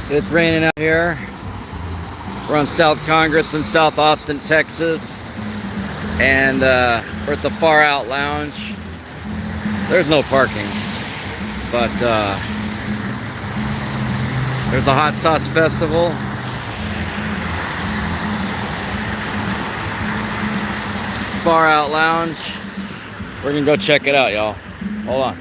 It's raining out here. We're on South Congress in South Austin, Texas. And we're at the Far Out Lounge. There's no parking. But there's a hot sauce festival. Far Out Lounge. We're gonna go check it out, y'all. Hold on.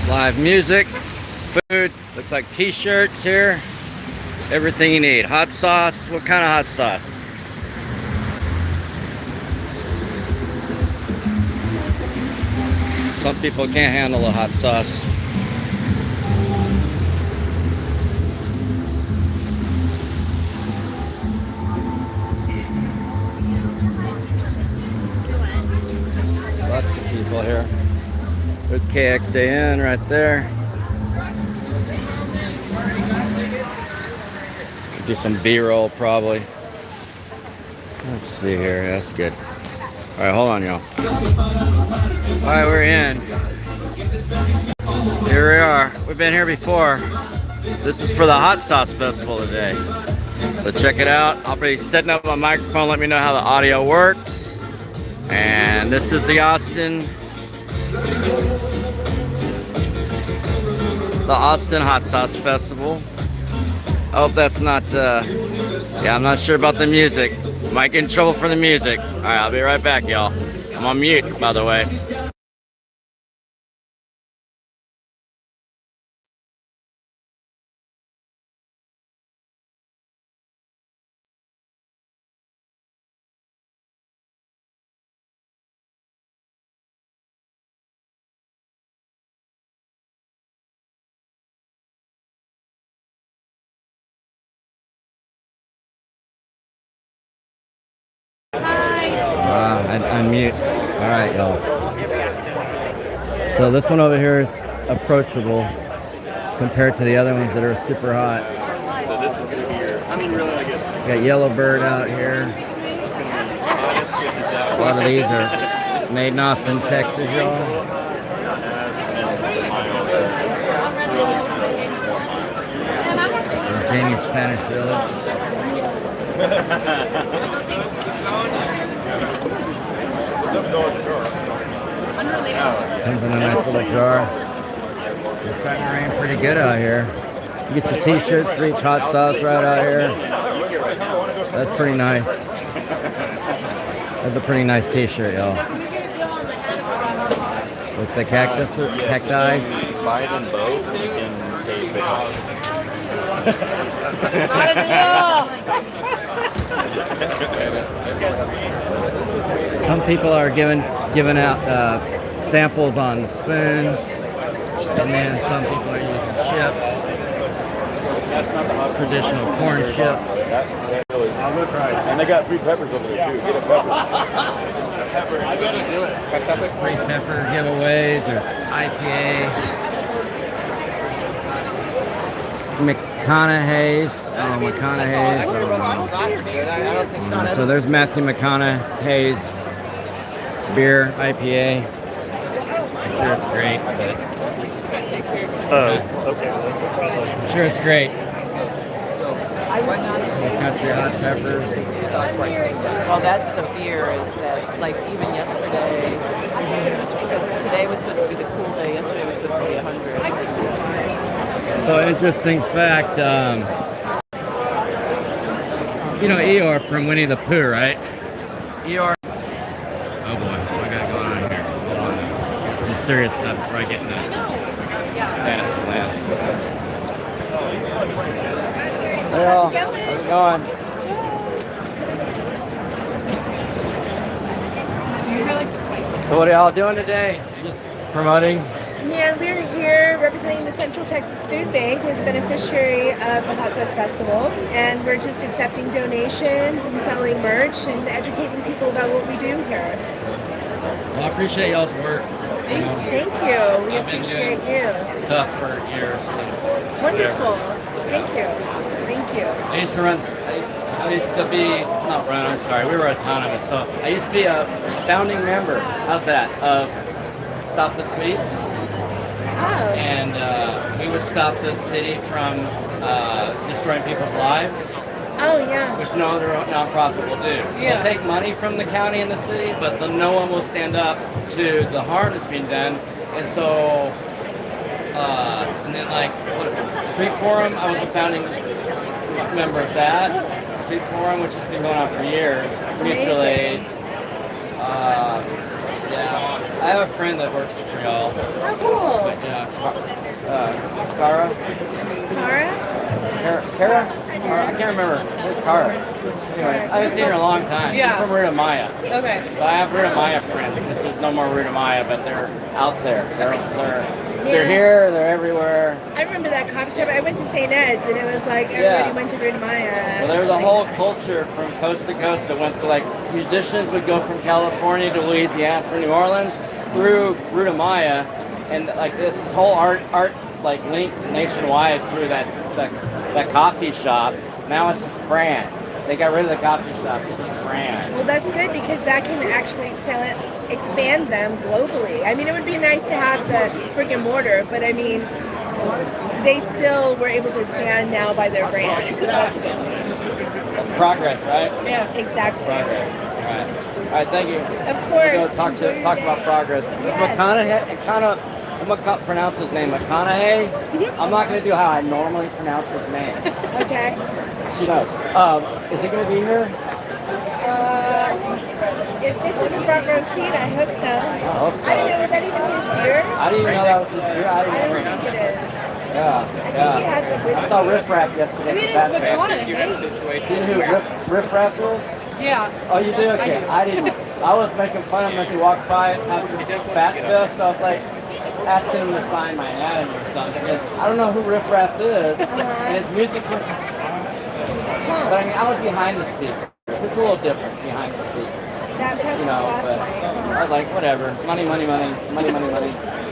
Live music, food, looks like t-shirts here. Everything you need. Hot sauce. What kind of hot sauce? Some people can't handle the hot sauce. Lots of people here. There's KXAN right there. Do some B-roll probably. Let's see here. That's good. All right, hold on, y'all. All right, we're in. Here we are. We've been here before. This is for the Hot Sauce Festival today. So check it out. I'll be setting up my microphone. Let me know how the audio works. And this is the Austin Hot Sauce Festival. I hope that's not, yeah, I'm not sure about the music. Might get in trouble for the music. All right, I'll be right back, y'all. I'm on mute, by the way. Unmute. All right, y'all. So this one over here is approachable compared to the other ones that are super hot. So this is gonna be your, I mean, really, I guess. Got Yellowbird out here. A lot of these are made in Austin, Texas, y'all. Jamie's Spanish Village. Comes in a nice little jar. It's starting to rain pretty good out here. You get your t-shirts for each hot sauce right out here. That's pretty nice. That's a pretty nice t-shirt, y'all. With the cacti. Buy them both and you can save it. Some people are giving out samples on spoons, and then some people are using chips, traditional corn chips. And they got free peppers over there too. Get a pepper. I gotta do it. Free pepper giveaways. There's IPA. McConaughey's. McConaughey's. So there's Matthew McConaughey's beer IPA. I'm sure it's great. Oh, okay. I'm sure it's great. Country hot peppers. Well, that's the fear, is that, like, even yesterday, because today was supposed to be the cool day, yesterday was supposed to be 100. So, interesting fact, you know Eeyore from Winnie the Pooh, right? Eeyore. Oh boy, I gotta go on here. Hold on. Some serious stuff before I get in the fantasy land. Hey y'all, how's it going? So what are y'all doing today? Just promoting? Yeah, we're here representing the Central Texas Food Bank. We're the beneficiary of the Hot Sauce Festival, and we're just accepting donations and selling merch and educating people about what we do here. Well, I appreciate y'all's work. Thank you. We I've been appreciate doing you. stuff for years. And Wonderful. Thank you. Thank you. I used to run. I used to be not run. I'm sorry. We were autonomous. So I used to be a founding member. How's that? Of Stop the Sweeps. Oh. And we would stop the city from destroying people's lives, Oh, yeah. which no other nonprofit will do. Yeah. They'll take money from the county and the city, but no one will stand up to the harm that's being done. And so, and then like Street Forum, I was a founding member of that. Street Forum, which has been going on for years. Mutual aid. Yeah, I have a friend that works for y'all. How cool. Yeah, Kara? Kara? I can't remember. It's Kara. Anyway, I haven't seen her in a long time. Yeah. She's from Ruta Maya. Okay. So I have Ruta Maya friends, which is no more Ruta Maya, but they're out there. They're here, they're everywhere. I remember that coffee shop. I went to St. Ed's and it was like everybody went to Ruta Maya. Well, there was a whole culture from coast to coast that went to like musicians would go from California to Louisiana through New Orleans through Ruta Maya, and like this whole art like linked nationwide through that coffee shop. Now it's just brand. They got rid of the coffee shop. It's just brand. Well, that's good because that can actually expand them globally. I mean, it would be nice to have the brick and mortar, but I mean, they still were able to expand now by their brand. So that's good. That's progress, right? Yeah, exactly. Progress. All right, thank you. Of course. We're going to talk about progress. It's McConaughey. I'm going to pronounce his name McConaughey. I'm not going to do how I normally pronounce his name. Okay. She knows. Is he going to be here? If this is a front row seat, I hope so. I hope so. I don't know, was that even his ear? I didn't even know that was his ear. I I didn't don't even think it is. Yeah, I think he has a I whiskey. saw Riff Raff yesterday. I mean, it's Bad McConaughey. Face. Do you know who Riff Raff is? Yeah. Oh, you do? Okay. I didn't. I was making fun of him as he walked by after Bat Fest. So I was like asking him to sign my anatomy or something. Because I don't know who Riff Raff is, and his music was. But I mean, I was behind the speakers. It's a little different behind the speakers. You know, but I was like, whatever. Money. But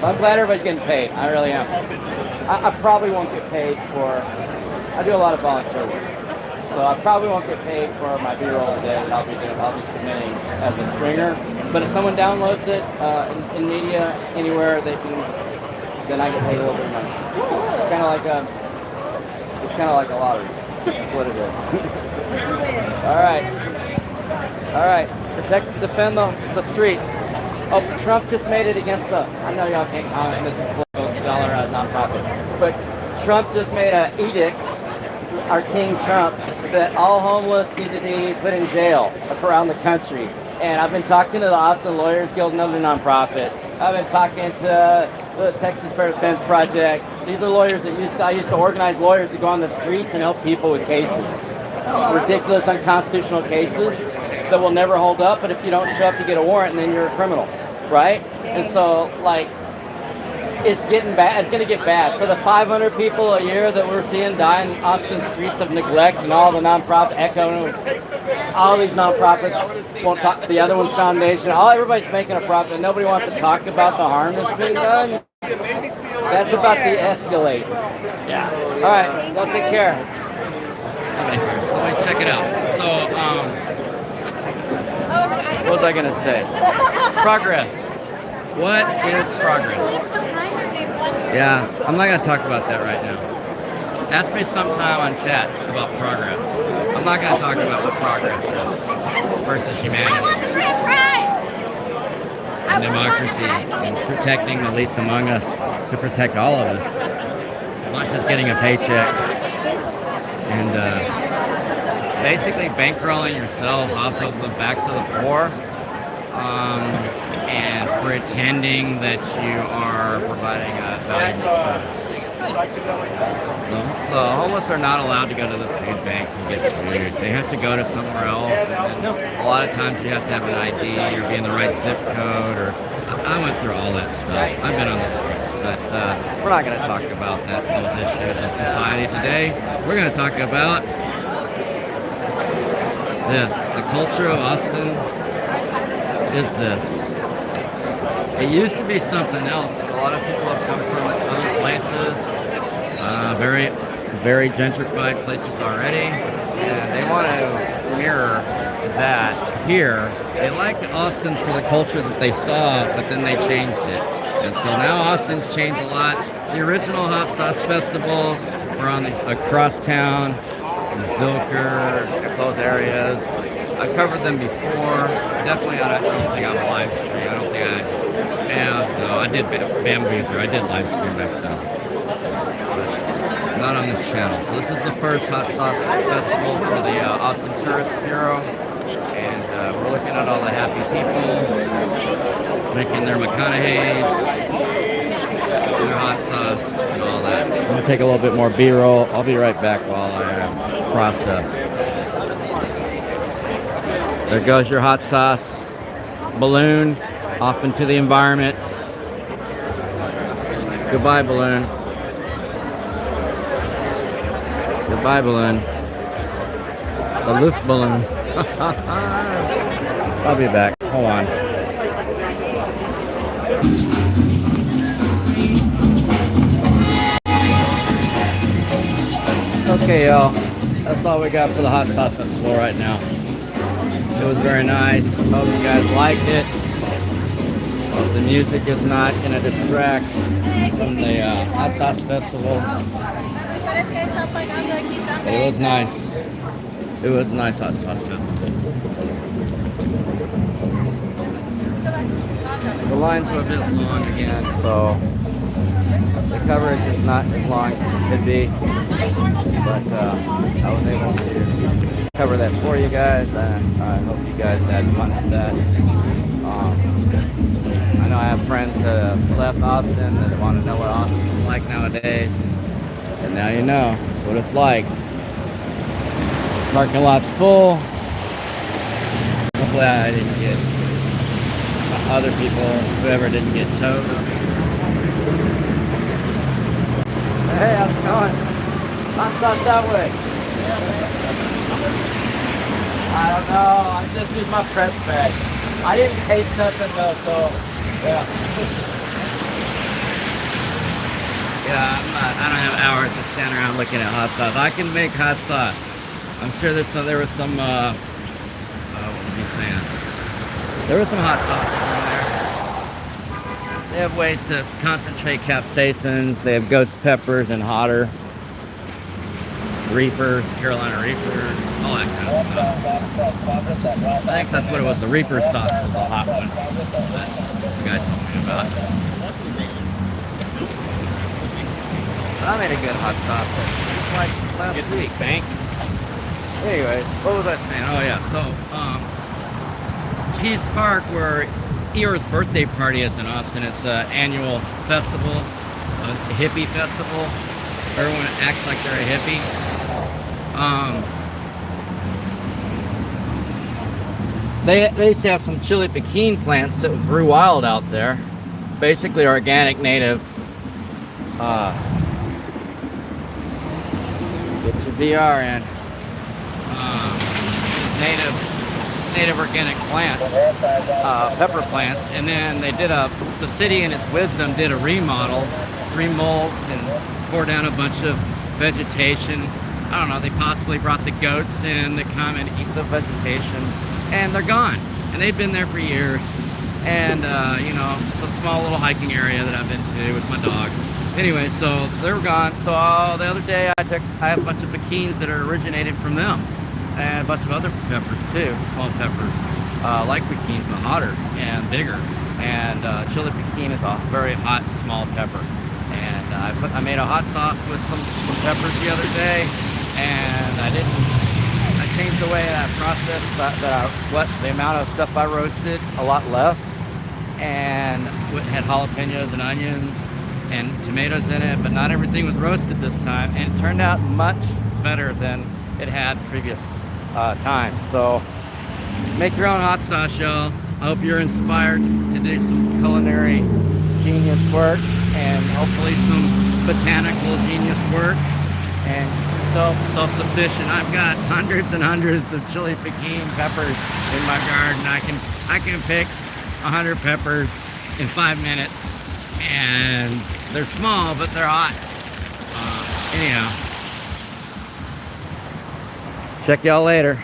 I'm glad everybody's getting paid. I really am. I probably won't get paid for. I do a lot of volunteer work. So I probably won't get paid for my B-roll today that I'll be submitting as a stringer. But if someone downloads it in media anywhere, then I get paid a little bit of money. It's kind of like a lottery. That's what it is. All right. Defend the streets. Oh, Trump just made it against the. I know y'all can't comment. This is a political dollar nonprofit, but Trump just made an edict. Our King Trump, that all homeless need to be put in jail around the country. And I've been talking to the Austin Lawyers Guild, another nonprofit. I've been talking to the Texas Fair Defense Project. These are lawyers that I used to organize lawyers to go on the streets and help people with cases. Ridiculous, unconstitutional cases that will never hold up, but if you don't show up, you get a warrant and then you're a criminal, right? And so, like, it's getting bad. It's going to get bad. So the 500 people a year that we're seeing die in Austin streets of neglect, and all the nonprofit all these nonprofits won't talk. The other one's foundation. Everybody's making a profit. Nobody wants to talk about the harm that's being done. That's about to escalate. Yeah. All right. Well, take care. So check it out. So what was I going to say? Progress. What is progress? Yeah, I'm not going to talk about that right now. Ask me sometime on chat about progress. I'm not going to talk about what progress is versus humanity and democracy and protecting the least among us to protect all of us, not just getting a paycheck and basically bankrolling yourself off of the backs of the poor. And pretending that you are providing a valuable service. The homeless are not allowed to go to the food bank and get food. They have to go to somewhere else. And a lot of times you have to have an ID or be in the right zip code. Or I went through all that stuff. I've been on the streets, but we're not going to talk about those issues in society today. We're going to talk about this. The culture of Austin is this. It used to be something else, but a lot of people have come from other places, very, very gentrified places already, and they want to mirror that here. They liked Austin for the culture that they saw, but then they changed it. And so now Austin's changed a lot. The original hot sauce festivals were on across town, in Zilker, those areas. I covered them before. Definitely, I don't think on a live stream. I don't think I did Bamboozler. I did live stream back then. But not on this channel. So this is the first hot sauce festival for the Austin Tourist Bureau. And we're looking at all the happy people making their McConaughey's, their hot sauce, and all that. I'm going to take a little bit more B-roll. I'll be right back while I process. There goes your hot sauce balloon off into the environment. Goodbye, balloon. Goodbye, balloon. The Luft balloon. I'll be back. Hold on. Okay, y'all. That's all we got for the hot sauce festival right now. It was very nice. Hope you guys liked it. Hope the music is not going to distract from the hot sauce festival. But it was nice. It was a nice hot sauce festival. The lines were a bit long again, so the coverage is not as long as it could be. But I was able to cover that for you guys, and I hope you guys had fun with that. I know I have friends that have left Austin that want to know what Austin is like nowadays, and now you know. That's what it's like. Parking lot's full. Hopefully I didn't get other people, whoever didn't get towed. Hey, how's it going? Hot sauce that way. I don't know. I just used my press bag. I didn't taste nothing though, so yeah. Yeah, I don't have hours to stand around looking at hot sauce. I can make hot sauce. I'm sure there was some, what was he saying? There was some hot sauce in there. They have ways to concentrate capsaicins. They have ghost peppers and hotter. Reapers, Carolina Reapers, all that kind of stuff. I think that's what it was. The Reaper sauce was the hot one that the guy told me about. But I made a good hot sauce. It's like last week. Bank. Anyways, what was I saying? Oh yeah, so Keys Park, where Eeyore's birthday party is in Austin, it's an annual festival, a hippie festival. Everyone acts like they're a hippie. They used to have some chili pekin plants that grew wild out there. Basically organic, native. Get your VR in. Native organic plants, pepper plants, and then they did the city in its wisdom did a remodel, remolds and tore down a bunch of vegetation. I don't know, they possibly brought the goats in to come and eat the vegetation, and they're gone. And they've been there for years. And you know, it's a small little hiking area that I've been to with my dog. Anyway, so they're gone. So the other day I have a bunch of pekins that are originated from them, and a bunch of other peppers too, small peppers, like pekins, but hotter and bigger. And chili pekin is a very hot, small pepper. And I made a hot sauce with some peppers the other day, and I changed the way that I processed the amount of stuff I roasted a lot less, and had jalapenos and onions and tomatoes in it, but not everything was roasted this time, and it turned out much better than it had previous times. So make your own hot sauce, y'all. I hope you're inspired to do some culinary genius work, and hopefully some botanical genius work, and self-sufficient. I've got hundreds and hundreds of chili pekin peppers in my garden. I can pick 100 peppers in 5 minutes. And they're small, but they're hot. Anyhow. Check y'all later.